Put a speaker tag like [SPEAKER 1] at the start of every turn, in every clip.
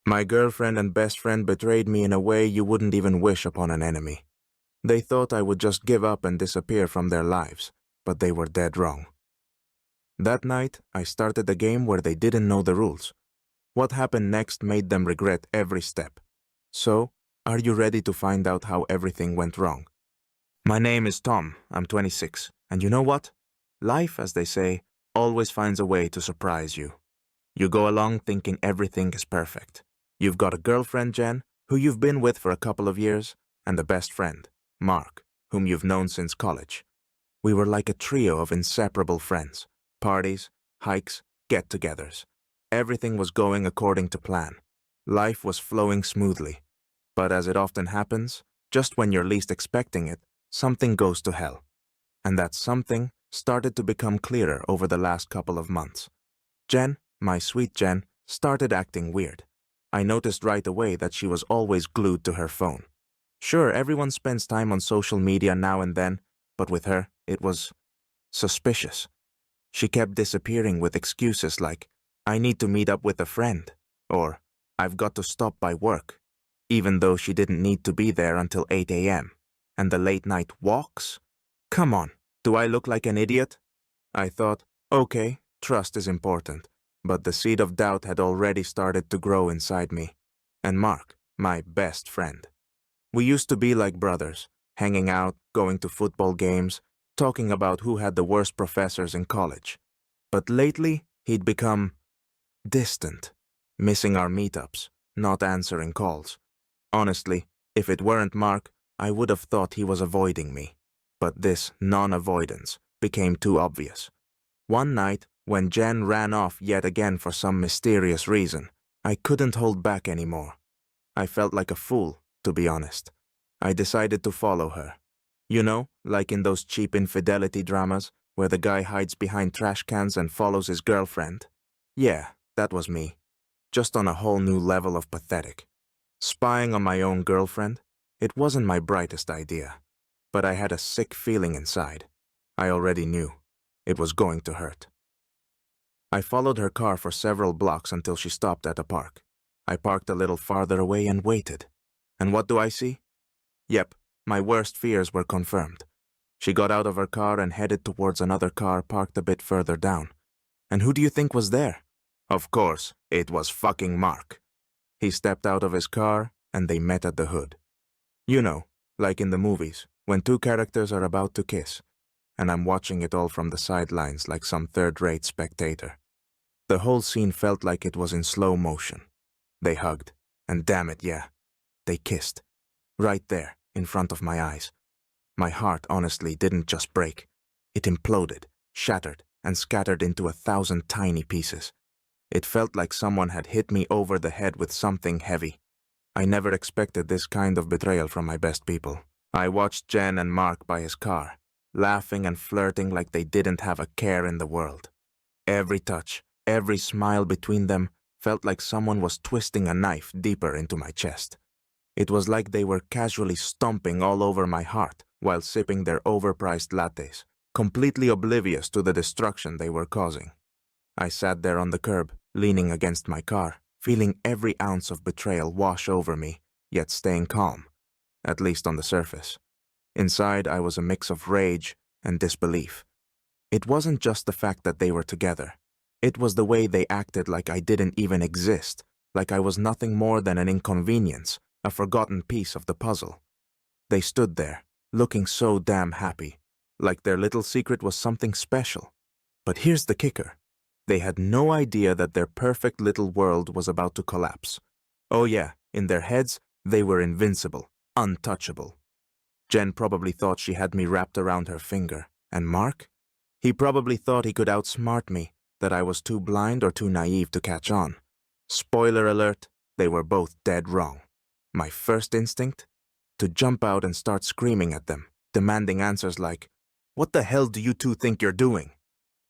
[SPEAKER 1] My girlfriend and best friend betrayed me in a way you wouldn't even wish upon an enemy. They thought I would just give up and disappear from their lives, but they were dead wrong. That night, I started a game where they didn't know the rules. What happened next made them regret every step. So, are you ready to find out how everything went wrong? My name is Tom, I'm 26, and you know what? Life, as they say, always finds a way to surprise you. You go along thinking everything is perfect. You've got a girlfriend, Jen, who you've been with for a couple of years, and a best friend, Mark, whom you've known since college. We were like a trio of inseparable friends. Parties, hikes, get-togethers. Everything was going according to plan. Life was flowing smoothly. But as it often happens, just when you're least expecting it, something goes to hell. And that something started to become clearer over the last couple of months. Jen, my sweet Jen, started acting weird. I noticed right away that she was always glued to her phone. Sure, everyone spends time on social media now and then, but with her, it was suspicious. She kept disappearing with excuses like, I need to meet up with a friend, or I've got to stop by work, even though she didn't need to be there until 8 a.m. And the late night walks? Come on, do I look like an idiot? I thought, okay, trust is important, but the seed of doubt had already started to grow inside me. And Mark, my best friend. We used to be like brothers, hanging out, going to football games, talking about who had the worst professors in college. But lately, he'd become distant, missing our meetups, not answering calls. Honestly, if it weren't Mark, I would have thought he was avoiding me. But this non-avoidance became too obvious. One night, when Jen ran off yet again for some mysterious reason, I couldn't hold back anymore. I felt like a fool, to be honest. I decided to follow her. You know, like in those cheap infidelity dramas, where the guy hides behind trash cans and follows his girlfriend. Yeah, that was me. Just on a whole new level of pathetic. Spying on my own girlfriend? It wasn't my brightest idea. But I had a sick feeling inside. I already knew. It was going to hurt. I followed her car for several blocks until she stopped at a park. I parked a little farther away and waited. And what do I see? Yep, my worst fears were confirmed. She got out of her car and headed towards another car parked a bit further down. And who do you think was there? Of course, it was fucking Mark. He stepped out of his car and they met at the hood. You know, like in the movies, when two characters are about to kiss, and I'm watching it all from the sidelines like some third-rate spectator. The whole scene felt like it was in slow motion. They hugged, and damn it, yeah, they kissed. Right there, in front of my eyes. My heart honestly didn't just break. It imploded, shattered, and scattered into 1,000 tiny pieces. It felt like someone had hit me over the head with something heavy. I never expected this kind of betrayal from my best people. I watched Jen and Mark by his car, laughing and flirting like they didn't have a care in the world. Every touch, every smile between them felt like someone was twisting a knife deeper into my chest. It was like they were casually stomping all over my heart while sipping their overpriced lattes, completely oblivious to the destruction they were causing. I sat there on the curb, leaning against my car, feeling every ounce of betrayal wash over me, yet staying calm, at least on the surface. Inside, I was a mix of rage and disbelief. It wasn't just the fact that they were together. It was the way they acted like I didn't even exist, like I was nothing more than an inconvenience, a forgotten piece of the puzzle. They stood there, looking so damn happy, like their little secret was something special. But here's the kicker. They had no idea that their perfect little world was about to collapse. Oh yeah, in their heads, they were invincible, untouchable. Jen probably thought she had me wrapped around her finger. And Mark? He probably thought he could outsmart me, that I was too blind or too naive to catch on. Spoiler alert, they were both dead wrong. My first instinct? To jump out and start screaming at them, demanding answers like, "What the hell do you two think you're doing?"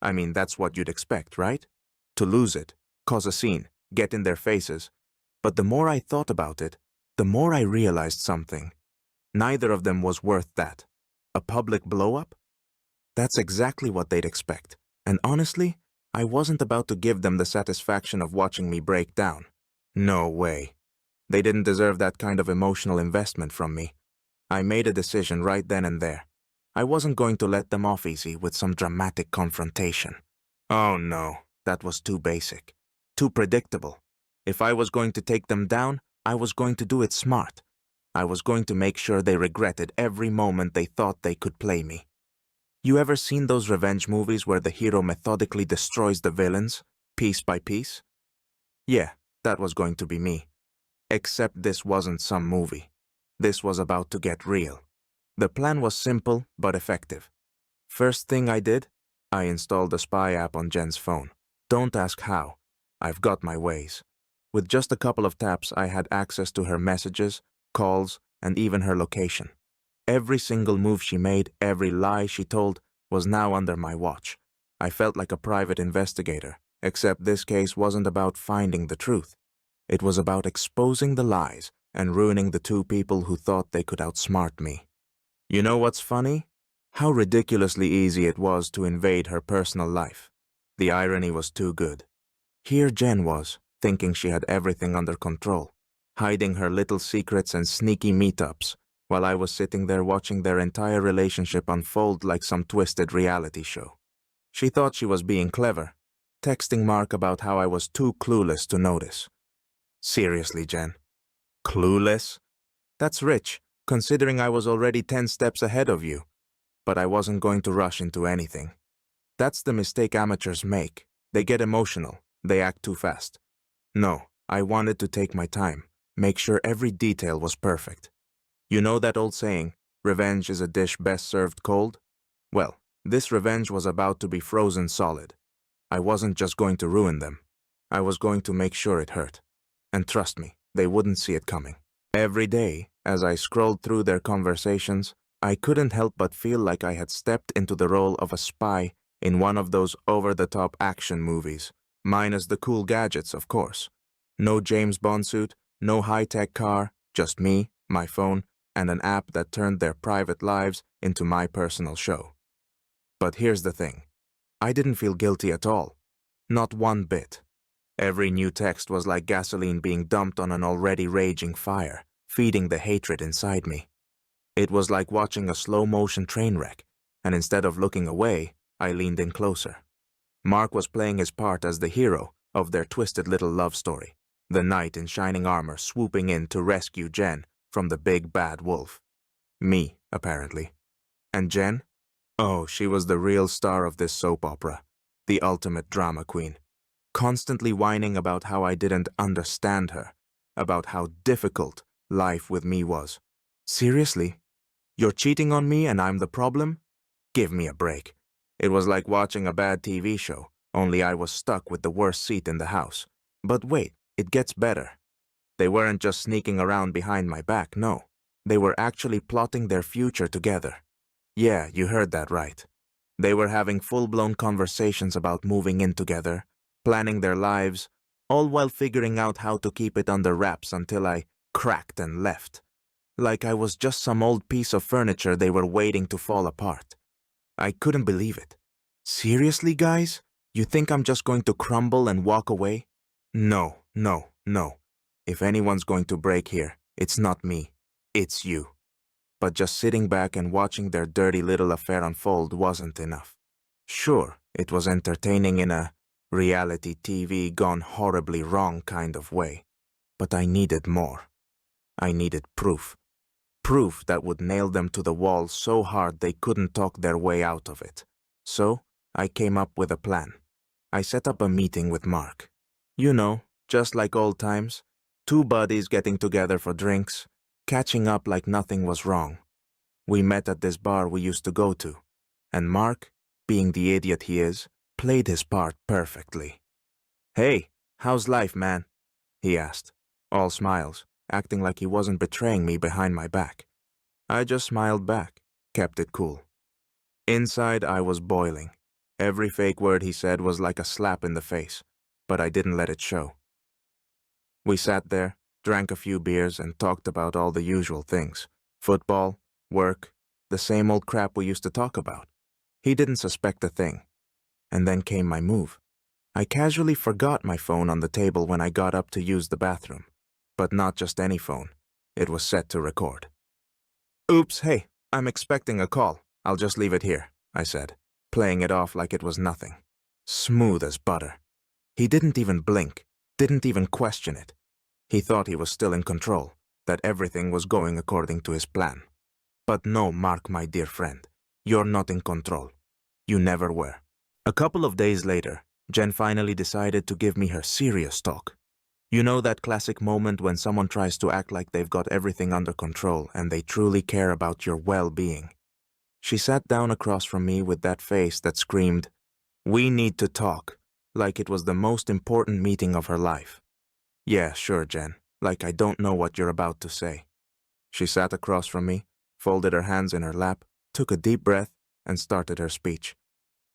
[SPEAKER 1] I mean, that's what you'd expect, right? To lose it, cause a scene, get in their faces. But the more I thought about it, the more I realized something. Neither of them was worth that. A public blow-up? That's exactly what they'd expect. And honestly, I wasn't about to give them the satisfaction of watching me break down. No way. They didn't deserve that kind of emotional investment from me. I made a decision right then and there. I wasn't going to let them off easy with some dramatic confrontation. Oh no, that was too basic. Too predictable. If I was going to take them down, I was going to do it smart. I was going to make sure they regretted every moment they thought they could play me. You ever seen those revenge movies where the hero methodically destroys the villains, piece by piece? Yeah, that was going to be me. Except this wasn't some movie. This was about to get real. The plan was simple but effective. First thing I did, I installed the spy app on Jen's phone. Don't ask how. I've got my ways. With just a couple of taps, I had access to her messages, calls, and even her location. Every single move she made, every lie she told, was now under my watch. I felt like a private investigator, except this case wasn't about finding the truth. It was about exposing the lies and ruining the two people who thought they could outsmart me. You know what's funny? How ridiculously easy it was to invade her personal life. The irony was too good. Here Jen was, thinking she had everything under control, hiding her little secrets and sneaky meetups, while I was sitting there watching their entire relationship unfold like some twisted reality show. She thought she was being clever, texting Mark about how I was too clueless to notice. Seriously, Jen. Clueless? That's rich, considering I was already 10 steps ahead of you. But I wasn't going to rush into anything. That's the mistake amateurs make. They get emotional. They act too fast. No, I wanted to take my time, make sure every detail was perfect. You know that old saying, revenge is a dish best served cold? Well, this revenge was about to be frozen solid. I wasn't just going to ruin them. I was going to make sure it hurt. And trust me, they wouldn't see it coming. Every day, as I scrolled through their conversations, I couldn't help but feel like I had stepped into the role of a spy in one of those over-the-top action movies, minus the cool gadgets, of course. No James Bond suit, no high-tech car, just me, my phone, and an app that turned their private lives into my personal show. But here's the thing. I didn't feel guilty at all. Not one bit. Every new text was like gasoline being dumped on an already raging fire, feeding the hatred inside me. It was like watching a slow-motion train wreck, and instead of looking away, I leaned in closer. Mark was playing his part as the hero of their twisted little love story, the knight in shining armor swooping in to rescue Jen from the big bad wolf. Me, apparently. And Jen? Oh, she was the real star of this soap opera, the ultimate drama queen, constantly whining about how I didn't understand her, about how difficult life with me was. Seriously? You're cheating on me and I'm the problem? Give me a break. It was like watching a bad TV show, only I was stuck with the worst seat in the house. But wait, it gets better. They weren't just sneaking around behind my back, no. They were actually plotting their future together. Yeah, you heard that right. They were having full-blown conversations about moving in together, planning their lives, all while figuring out how to keep it under wraps until I cracked and left. Like I was just some old piece of furniture they were waiting to fall apart. I couldn't believe it. Seriously, guys? You think I'm just going to crumble and walk away? No, no, no. If anyone's going to break here, it's not me. It's you. But just sitting back and watching their dirty little affair unfold wasn't enough. Sure, it was entertaining in a reality TV gone horribly wrong kind of way. But I needed more. I needed proof. Proof that would nail them to the wall so hard they couldn't talk their way out of it. So, I came up with a plan. I set up a meeting with Mark. You know, just like old times, two buddies getting together for drinks, catching up like nothing was wrong. We met at this bar we used to go to, and Mark, being the idiot he is, played his part perfectly. "Hey, how's life, man?" he asked, all smiles, acting like he wasn't betraying me behind my back. I just smiled back, kept it cool. Inside, I was boiling. Every fake word he said was like a slap in the face, but I didn't let it show. We sat there, drank a few beers, and talked about all the usual things. Football, work, the same old crap we used to talk about. He didn't suspect a thing. And then came my move. I casually forgot my phone on the table when I got up to use the bathroom. But not just any phone. It was set to record. "Oops, hey, I'm expecting a call. I'll just leave it here," I said, playing it off like it was nothing. Smooth as butter. He didn't even blink, didn't even question it. He thought he was still in control, that everything was going according to his plan. But no, Mark, my dear friend, you're not in control. You never were. A couple of days later, Jen finally decided to give me her serious talk. You know that classic moment when someone tries to act like they've got everything under control and they truly care about your well-being. She sat down across from me with that face that screamed, "We need to talk," like it was the most important meeting of her life. Yeah, sure, Jen, like I don't know what you're about to say. She sat across from me, folded her hands in her lap, took a deep breath, and started her speech.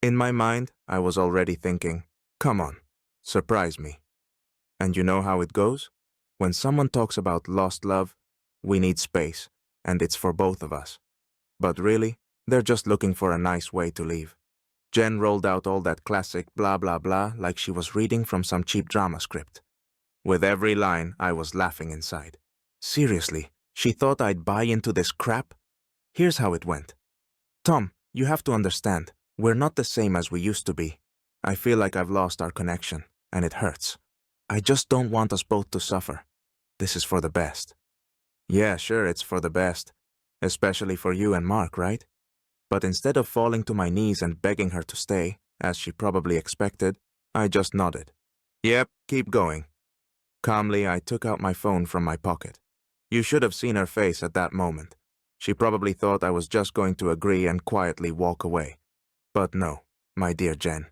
[SPEAKER 1] In my mind, I was already thinking, come on, surprise me. And you know how it goes? When someone talks about lost love, we need space, and it's for both of us. But really, they're just looking for a nice way to leave. Jen rolled out all that classic blah blah blah like she was reading from some cheap drama script. With every line, I was laughing inside. Seriously, she thought I'd buy into this crap? Here's how it went. "Tom, you have to understand, we're not the same as we used to be. I feel like I've lost our connection, and it hurts. I just don't want us both to suffer. This is for the best." Yeah, sure, it's for the best. Especially for you and Mark, right? But instead of falling to my knees and begging her to stay, as she probably expected, I just nodded. Yep, keep going. Calmly, I took out my phone from my pocket. You should have seen her face at that moment. She probably thought I was just going to agree and quietly walk away. But no, my dear Jen.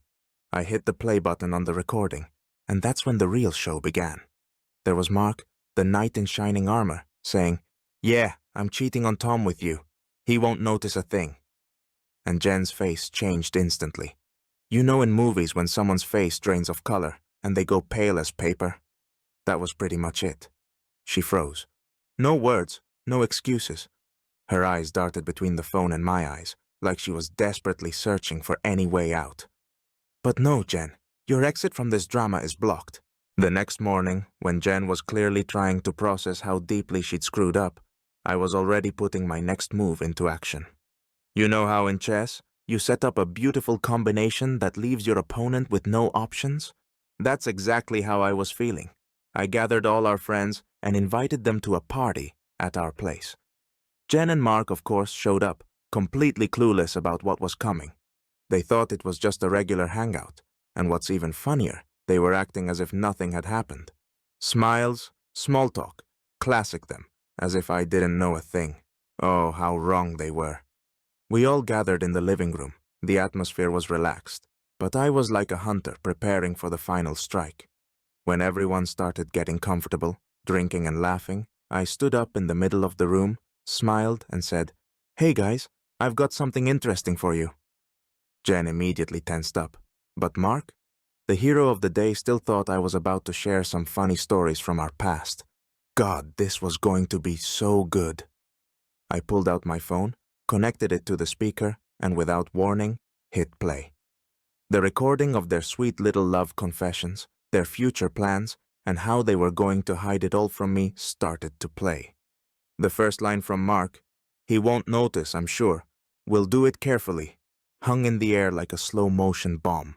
[SPEAKER 1] I hit the play button on the recording, and that's when the real show began. There was Mark, the knight in shining armor, saying, "Yeah, I'm cheating on Tom with you. He won't notice a thing." And Jen's face changed instantly. You know in movies when someone's face drains of color and they go pale as paper? That was pretty much it. She froze. No words, no excuses. Her eyes darted between the phone and my eyes, like she was desperately searching for any way out. "But no, Jen, your exit from this drama is blocked." The next morning, when Jen was clearly trying to process how deeply she'd screwed up, I was already putting my next move into action. You know how in chess, you set up a beautiful combination that leaves your opponent with no options? That's exactly how I was feeling. I gathered all our friends and invited them to a party at our place. Jen and Mark, of course, showed up, completely clueless about what was coming. They thought it was just a regular hangout, and what's even funnier, they were acting as if nothing had happened. Smiles, small talk, classic them, as if I didn't know a thing. Oh, how wrong they were. We all gathered in the living room. The atmosphere was relaxed, but I was like a hunter preparing for the final strike. When everyone started getting comfortable, drinking and laughing, I stood up in the middle of the room, smiled, and said, "Hey guys, I've got something interesting for you." Jen immediately tensed up, but Mark, the hero of the day, still thought I was about to share some funny stories from our past. God, this was going to be so good. I pulled out my phone, connected it to the speaker, and without warning, hit play. The recording of their sweet little love confessions, their future plans, and how they were going to hide it all from me started to play. The first line from Mark, "He won't notice, I'm sure. We'll do it carefully," hung in the air like a slow-motion bomb.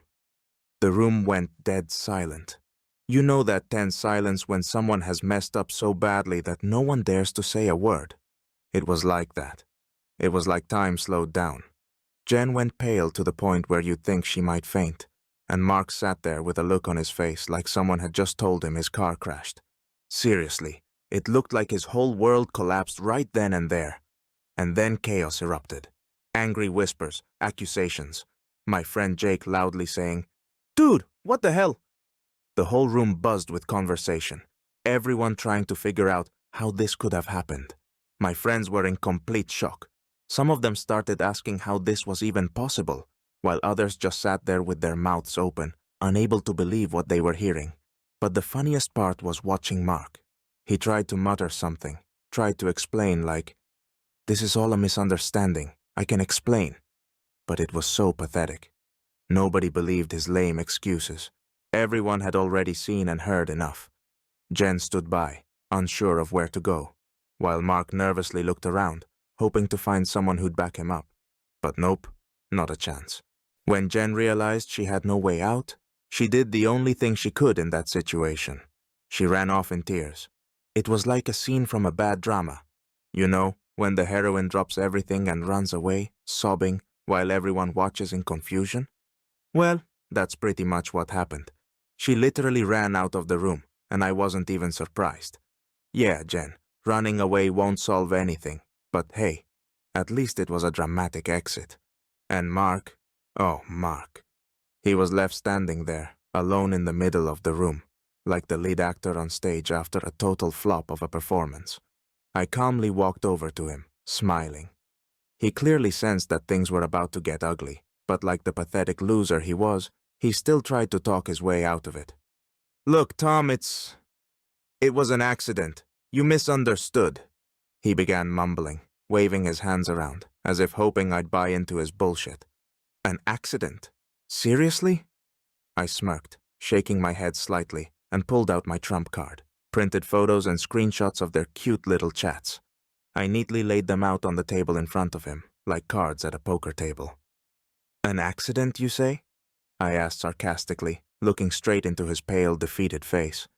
[SPEAKER 1] The room went dead silent. You know that tense silence when someone has messed up so badly that no one dares to say a word. It was like that. It was like time slowed down. Jen went pale to the point where you'd think she might faint, and Mark sat there with a look on his face like someone had just told him his car crashed. Seriously, it looked like his whole world collapsed right then and there. And then chaos erupted. Angry whispers, accusations. My friend Jake loudly saying, "Dude, what the hell?" The whole room buzzed with conversation, everyone trying to figure out how this could have happened. My friends were in complete shock. Some of them started asking how this was even possible, while others just sat there with their mouths open, unable to believe what they were hearing. But the funniest part was watching Mark. He tried to mutter something, tried to explain like, "This is all a misunderstanding, I can explain." But it was so pathetic. Nobody believed his lame excuses. Everyone had already seen and heard enough. Jen stood by, unsure of where to go, while Mark nervously looked around, hoping to find someone who'd back him up. But nope, not a chance. When Jen realized she had no way out, she did the only thing she could in that situation. She ran off in tears. It was like a scene from a bad drama. You know, when the heroine drops everything and runs away, sobbing, while everyone watches in confusion? Well, that's pretty much what happened. She literally ran out of the room, and I wasn't even surprised. Yeah, Jen, running away won't solve anything, but hey, at least it was a dramatic exit. And Mark, oh, Mark. He was left standing there, alone in the middle of the room, like the lead actor on stage after a total flop of a performance. I calmly walked over to him, smiling. He clearly sensed that things were about to get ugly, but like the pathetic loser he was, he still tried to talk his way out of it. Look, Tom, it was an accident. You misunderstood, he began mumbling, waving his hands around, as if hoping I'd buy into his bullshit. An accident? Seriously? I smirked, shaking my head slightly, and pulled out my trump card, printed photos and screenshots of their cute little chats. I neatly laid them out on the table in front of him, like cards at a poker table. An accident, you say? I asked sarcastically, looking straight into his pale, defeated face.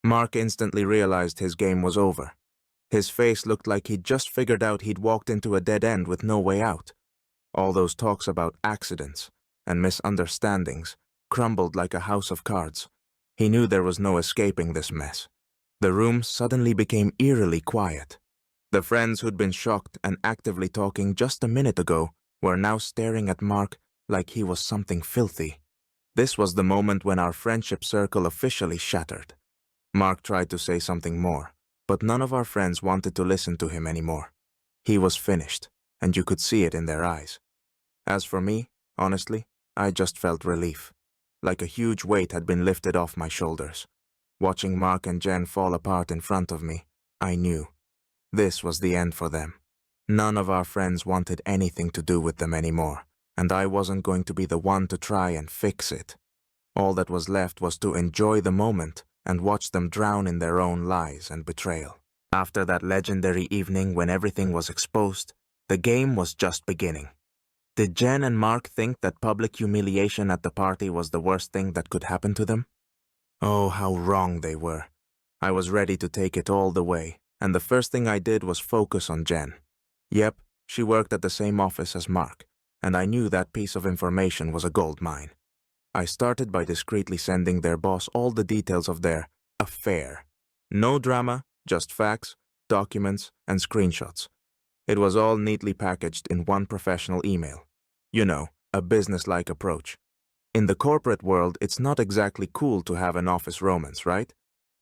[SPEAKER 1] Mark instantly realized his game was over. His face looked like he'd just figured out he'd walked into a dead end with no way out. All those talks about accidents and misunderstandings crumbled like a house of cards. He knew there was no escaping this mess. The room suddenly became eerily quiet. The friends who'd been shocked and actively talking just a minute ago were now staring at Mark like he was something filthy. This was the moment when our friendship circle officially shattered. Mark tried to say something more, but none of our friends wanted to listen to him anymore. He was finished, and you could see it in their eyes. As for me, honestly, I just felt relief. Like a huge weight had been lifted off my shoulders. Watching Mark and Jen fall apart in front of me, I knew. This was the end for them. None of our friends wanted anything to do with them anymore, and I wasn't going to be the one to try and fix it. All that was left was to enjoy the moment and watch them drown in their own lies and betrayal. After that legendary evening when everything was exposed, the game was just beginning. Did Jen and Mark think that public humiliation at the party was the worst thing that could happen to them? Oh, how wrong they were. I was ready to take it all the way, and the first thing I did was focus on Jen. Yep, she worked at the same office as Mark, and I knew that piece of information was a gold mine. I started by discreetly sending their boss all the details of their affair. No drama, just facts, documents, and screenshots. It was all neatly packaged in one professional email. You know, a business-like approach. In the corporate world, it's not exactly cool to have an office romance, right?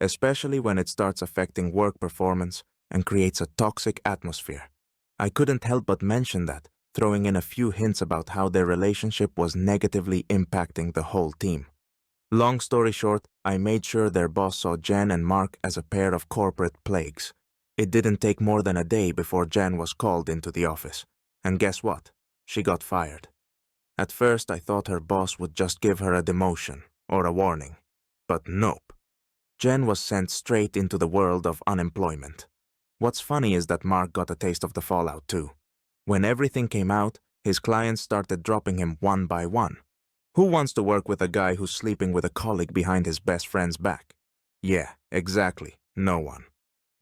[SPEAKER 1] Especially when it starts affecting work performance and creates a toxic atmosphere. I couldn't help but mention that, throwing in a few hints about how their relationship was negatively impacting the whole team. Long story short, I made sure their boss saw Jen and Mark as a pair of corporate plagues. It didn't take more than a day before Jen was called into the office. And guess what? She got fired. At first, I thought her boss would just give her a demotion or a warning. But nope. Jen was sent straight into the world of unemployment. What's funny is that Mark got a taste of the fallout too. When everything came out, his clients started dropping him one by one. Who wants to work with a guy who's sleeping with a colleague behind his best friend's back? Yeah, exactly, no one.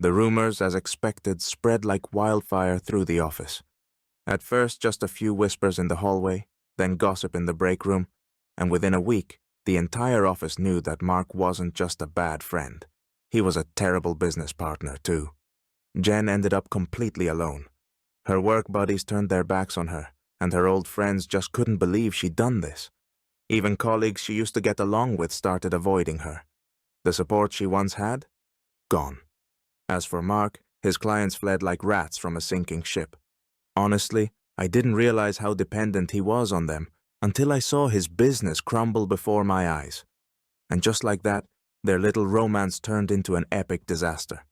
[SPEAKER 1] The rumors, as expected, spread like wildfire through the office. At first, just a few whispers in the hallway, then gossip in the break room, and within a week, the entire office knew that Mark wasn't just a bad friend. He was a terrible business partner, too. Jen ended up completely alone. Her work buddies turned their backs on her, and her old friends just couldn't believe she'd done this. Even colleagues she used to get along with started avoiding her. The support she once had? Gone. As for Mark, his clients fled like rats from a sinking ship. Honestly, I didn't realize how dependent he was on them until I saw his business crumble before my eyes. And just like that, their little romance turned into an epic disaster.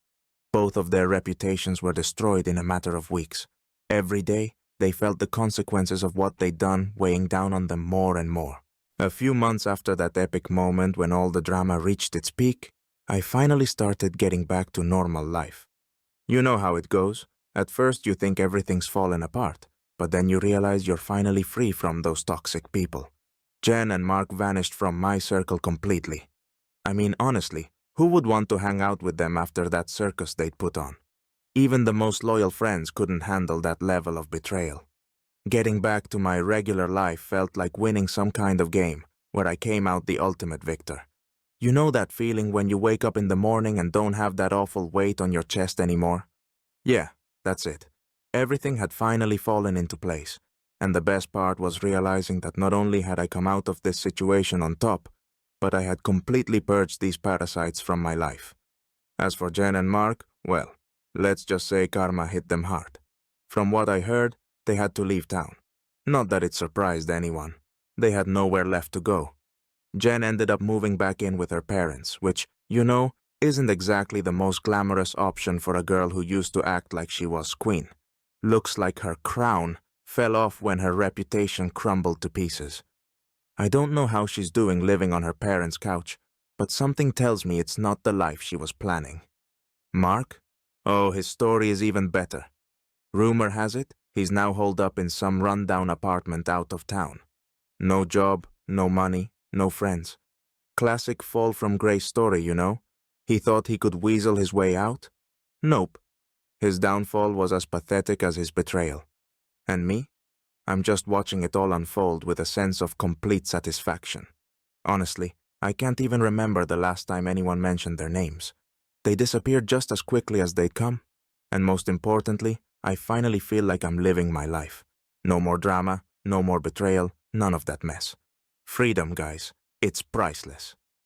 [SPEAKER 1] Both of their reputations were destroyed in a matter of weeks. Every day, they felt the consequences of what they'd done weighing down on them more and more. A few months after that epic moment when all the drama reached its peak, I finally started getting back to normal life. You know how it goes. At first you think everything's fallen apart, but then you realize you're finally free from those toxic people. Jen and Mark vanished from my circle completely. I mean, honestly, who would want to hang out with them after that circus they'd put on? Even the most loyal friends couldn't handle that level of betrayal. Getting back to my regular life felt like winning some kind of game where I came out the ultimate victor. You know that feeling when you wake up in the morning and don't have that awful weight on your chest anymore? Yeah, that's it. Everything had finally fallen into place, and the best part was realizing that not only had I come out of this situation on top, but I had completely purged these parasites from my life. As for Jen and Mark, well, let's just say karma hit them hard. From what I heard, they had to leave town. Not that it surprised anyone. They had nowhere left to go. Jen ended up moving back in with her parents, which, you know, isn't exactly the most glamorous option for a girl who used to act like she was queen. Looks like her crown fell off when her reputation crumbled to pieces. I don't know how she's doing living on her parents' couch, but something tells me it's not the life she was planning. Mark? Oh, his story is even better. Rumor has it, he's now holed up in some rundown apartment out of town. No job, no money, no friends. Classic fall from grace story, you know? He thought he could weasel his way out? Nope. His downfall was as pathetic as his betrayal. And me? I'm just watching it all unfold with a sense of complete satisfaction. Honestly, I can't even remember the last time anyone mentioned their names. They disappeared just as quickly as they'd come. And most importantly, I finally feel like I'm living my life. No more drama, no more betrayal, none of that mess. Freedom, guys. It's priceless.